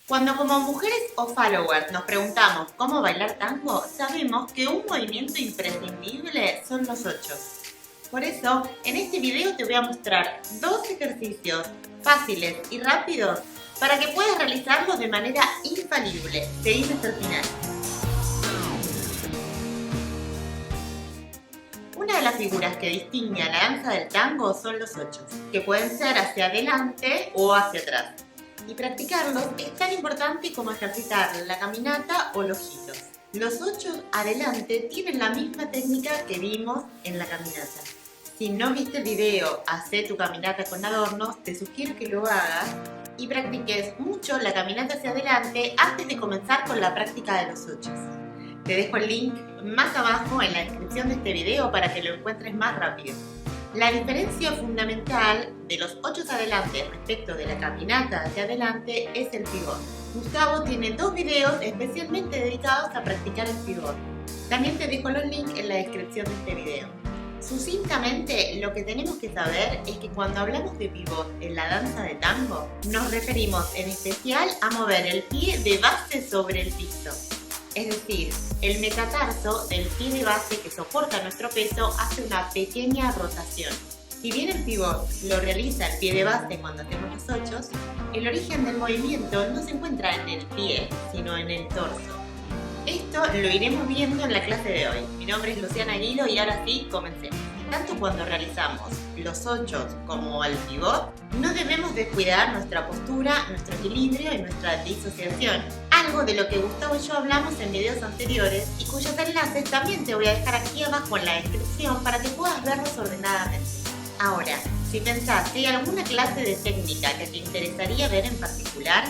Cuando como mujeres o followers nos preguntamos cómo bailar tango, sabemos que un movimiento imprescindible son los ochos. Por eso, en este video te voy a mostrar dos ejercicios fáciles y rápidos para que puedas realizarlos de manera infalible. Seguime hasta el final. Una de las figuras que distingue a la danza del tango son los ochos, que pueden ser hacia adelante o hacia atrás. Y practicarlos es tan importante como ejercitar la caminata o los giros. Los ochos adelante tienen la misma técnica que vimos en la caminata. Si no viste el video Hacé tu caminata con adornos, te sugiero que lo hagas y practiques mucho la caminata hacia adelante antes de comenzar con la práctica de los ochos. Te dejo el link más abajo en la descripción de este video para que lo encuentres más rápido. La diferencia fundamental de los ochos adelante respecto de la caminata hacia adelante es el pivot. Gustavo tiene dos videos especialmente dedicados a practicar el pivot. También te dejo los links en la descripción de este video. Sucintamente, lo que tenemos que saber es que cuando hablamos de pivot en la danza de tango, nos referimos en especial a mover el pie de base sobre el piso. Es decir, el metatarso del pie de base que soporta nuestro peso hace una pequeña rotación. Si bien el pivot lo realiza el pie de base cuando hacemos los ochos, el origen del movimiento no se encuentra en el pie, sino en el torso. Esto lo iremos viendo en la clase de hoy. Mi nombre es Luciana Aguilo y ahora sí, comencemos. Tanto cuando realizamos los ochos como el pivot, no debemos descuidar nuestra postura, nuestro equilibrio y nuestra disociación. Algo de lo que Gustavo y yo hablamos en videos anteriores y cuyos enlaces también te voy a dejar aquí abajo en la descripción para que puedas verlos ordenadamente. Ahora, si pensás que hay alguna clase de técnica que te interesaría ver en particular,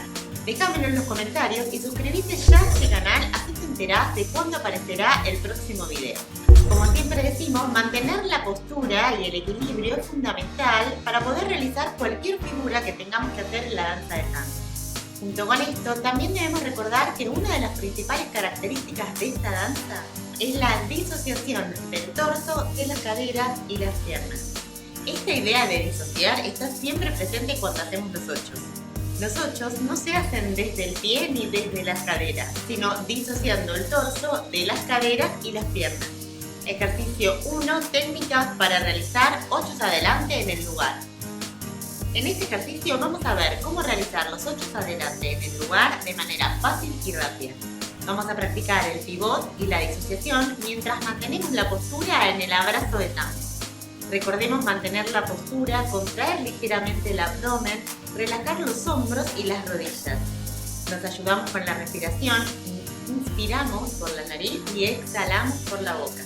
déjamelo en los comentarios y suscríbete ya a este canal, así te enterás de cuándo aparecerá el próximo video. Como siempre decimos, mantener la postura y el equilibrio es fundamental para poder realizar cualquier figura que tengamos que hacer en la danza de tango. Junto con esto, también debemos recordar que una de las principales características de esta danza es la disociación del torso de las caderas y las piernas. Esta idea de disociar está siempre presente cuando hacemos los ochos. Los ochos no se hacen desde el pie ni desde las caderas, sino disociando el torso de las caderas y las piernas. Ejercicio 1. Técnicas para realizar ochos adelante en el lugar. En este ejercicio vamos a ver cómo realizar los ochos adelante en el lugar de manera fácil y rápida. Vamos a practicar el pivot y la disociación mientras mantenemos la postura en el abrazo de tango. Recordemos mantener la postura, contraer ligeramente el abdomen, relajar los hombros y las rodillas. Nos ayudamos con la respiración, inspiramos por la nariz y exhalamos por la boca.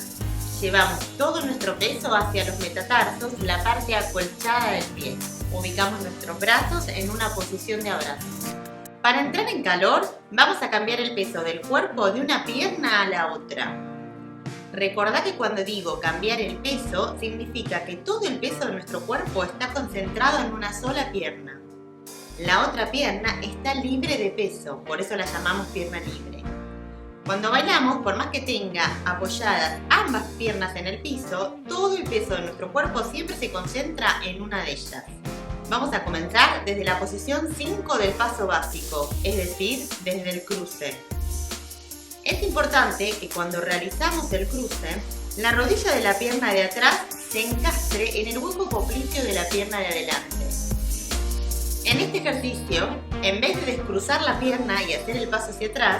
Llevamos todo nuestro peso hacia los metatarsos, la parte acolchada del pie. Ubicamos nuestros brazos en una posición de abrazo. Para entrar en calor, vamos a cambiar el peso del cuerpo de una pierna a la otra. Recordá que cuando digo cambiar el peso, significa que todo el peso de nuestro cuerpo está concentrado en una sola pierna. La otra pierna está libre de peso, por eso la llamamos pierna libre. Cuando bailamos, por más que tenga apoyadas ambas piernas en el piso, todo el peso de nuestro cuerpo siempre se concentra en una de ellas. Vamos a comenzar desde la posición 5 del paso básico, es decir, desde el cruce. Es importante que cuando realizamos el cruce, la rodilla de la pierna de atrás se encastre en el hueco poplicio de la pierna de adelante. En este ejercicio, en vez de descruzar la pierna y hacer el paso hacia atrás,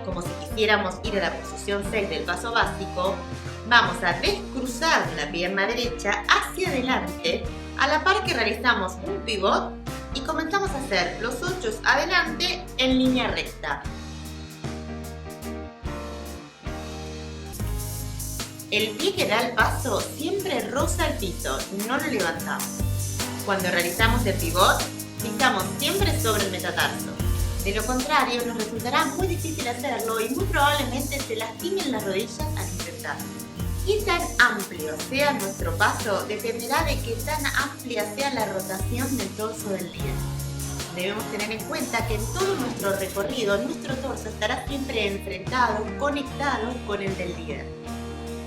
como si quisiéramos ir a la posición 6 del paso básico, vamos a descruzar la pierna derecha hacia adelante a la par que realizamos un pivot y comenzamos a hacer los ochos adelante en línea recta. El pie que da el paso siempre roza el piso, no lo levantamos. Cuando realizamos el pivot, pisamos siempre sobre el metatarso. De lo contrario, nos resultará muy difícil hacerlo y muy probablemente se lastimen las rodillas al intentarlo. Qué tan amplio sea nuestro paso dependerá de qué tan amplia sea la rotación del torso del líder. Debemos tener en cuenta que en todo nuestro recorrido, nuestro torso estará siempre enfrentado, conectado con el del líder.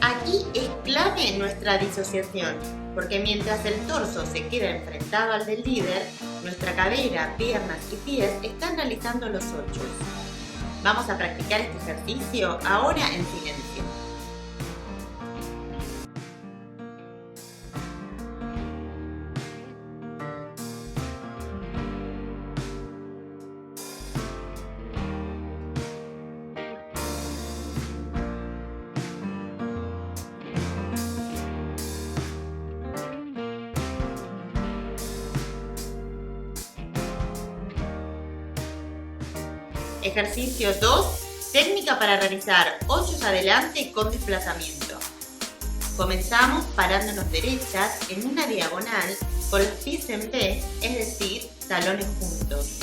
Aquí es clave nuestra disociación, porque mientras el torso se queda enfrentado al del líder, nuestra cadera, piernas y pies están realizando los 8. Vamos a practicar este ejercicio ahora en silencio. Ejercicio 2. Técnica para realizar 8 adelante con desplazamiento. Comenzamos parándonos derechas en una diagonal con los pies en P, es decir, talones juntos.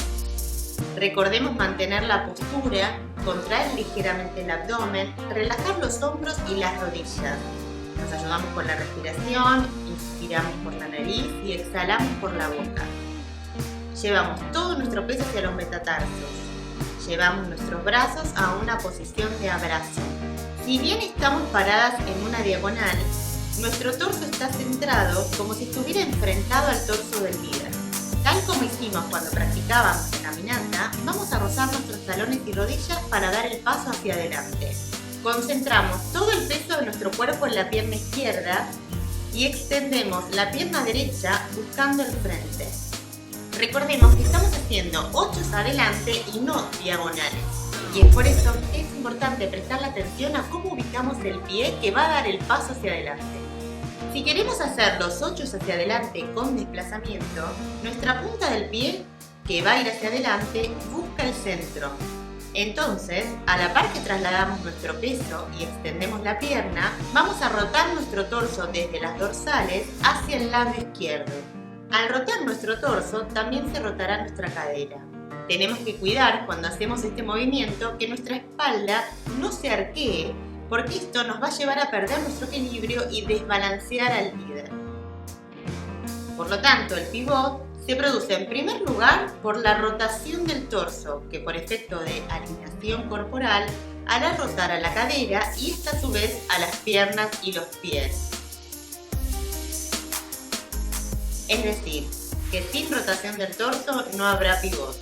Recordemos mantener la postura, contraer ligeramente el abdomen, relajar los hombros y las rodillas. Nos ayudamos con la respiración, inspiramos por la nariz y exhalamos por la boca. Llevamos todo nuestro peso hacia los metatarsos. Llevamos nuestros brazos a una posición de abrazo. Si bien estamos paradas en una diagonal, nuestro torso está centrado como si estuviera enfrentado al torso del líder. Tal como hicimos cuando practicábamos la caminata, vamos a rozar nuestros talones y rodillas para dar el paso hacia adelante. Concentramos todo el peso de nuestro cuerpo en la pierna izquierda y extendemos la pierna derecha buscando el frente. Recordemos que estamos haciendo 8 adelante y no diagonales. Y es por eso que es importante prestarle atención a cómo ubicamos el pie que va a dar el paso hacia adelante. Si queremos hacer los 8 hacia adelante con desplazamiento, nuestra punta del pie, que va a ir hacia adelante, busca el centro. Entonces, a la par que trasladamos nuestro peso y extendemos la pierna, vamos a rotar nuestro torso desde las dorsales hacia el lado izquierdo. Al rotar nuestro torso, también se rotará nuestra cadera. Tenemos que cuidar cuando hacemos este movimiento que nuestra espalda no se arquee, porque esto nos va a llevar a perder nuestro equilibrio y desbalancear al líder. Por lo tanto, el pivot se produce en primer lugar por la rotación del torso, que por efecto de alineación corporal hará rotar a la cadera y esta a su vez a las piernas y los pies. Es decir, que sin rotación del torso no habrá pivot.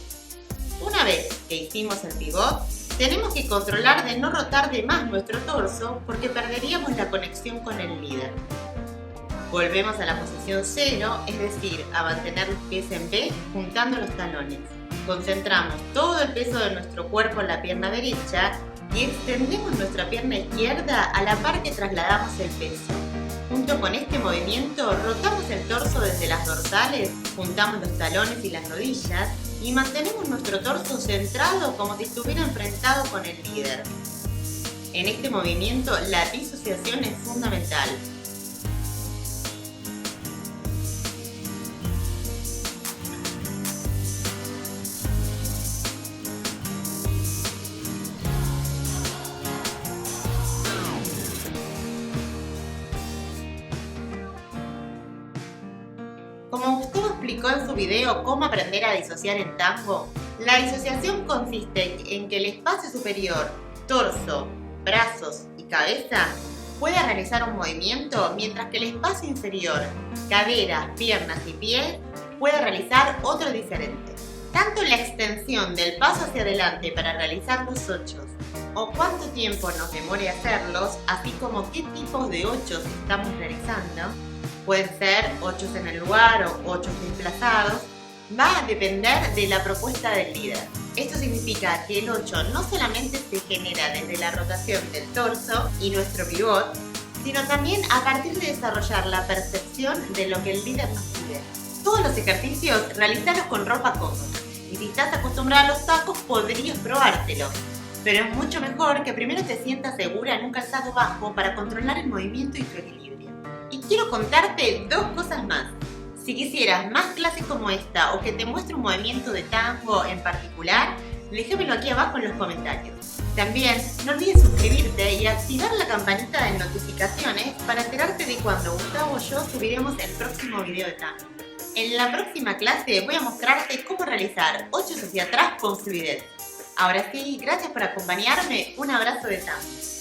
Una vez que hicimos el pivot, tenemos que controlar de no rotar de más nuestro torso porque perderíamos la conexión con el líder. Volvemos a la posición 0, es decir, a mantener los pies en V juntando los talones. Concentramos todo el peso de nuestro cuerpo en la pierna derecha y extendemos nuestra pierna izquierda a la par que trasladamos el peso. Junto con este movimiento, rotamos el torso desde las dorsales, juntamos los talones y las rodillas y mantenemos nuestro torso centrado como si estuviera enfrentado con el líder. En este movimiento, la disociación es fundamental. Como Gustavo explicó en su video Cómo aprender a disociar en tango, la disociación consiste en que el espacio superior, torso, brazos y cabeza pueda realizar un movimiento mientras que el espacio inferior, cadera, piernas y pies, pueda realizar otro diferente. Tanto la extensión del paso hacia adelante para realizar los 8 o cuánto tiempo nos demore hacerlos, así como qué tipos de 8 estamos realizando, pueden ser 8 en el lugar o 8 desplazados, va a depender de la propuesta del líder. Esto significa que el 8 no solamente se genera desde la rotación del torso y nuestro pivot, sino también a partir de desarrollar la percepción de lo que el líder nos pide. Todos los ejercicios realizarlos con ropa cómoda, y si estás acostumbrada a los tacos podrías probártelo, pero es mucho mejor que primero te sientas segura en un calzado bajo para controlar el movimiento y tu equilibrio. Y quiero contarte 2 cosas más. Si quisieras más clases como esta o que te muestre un movimiento de tango en particular, déjamelo aquí abajo en los comentarios. También no olvides suscribirte y activar la campanita de notificaciones para enterarte de cuando Gustavo o yo subiremos el próximo video de tango. En la próxima clase voy a mostrarte cómo realizar 8 hacia atrás con fluidez. Ahora sí, gracias por acompañarme, un abrazo de tango.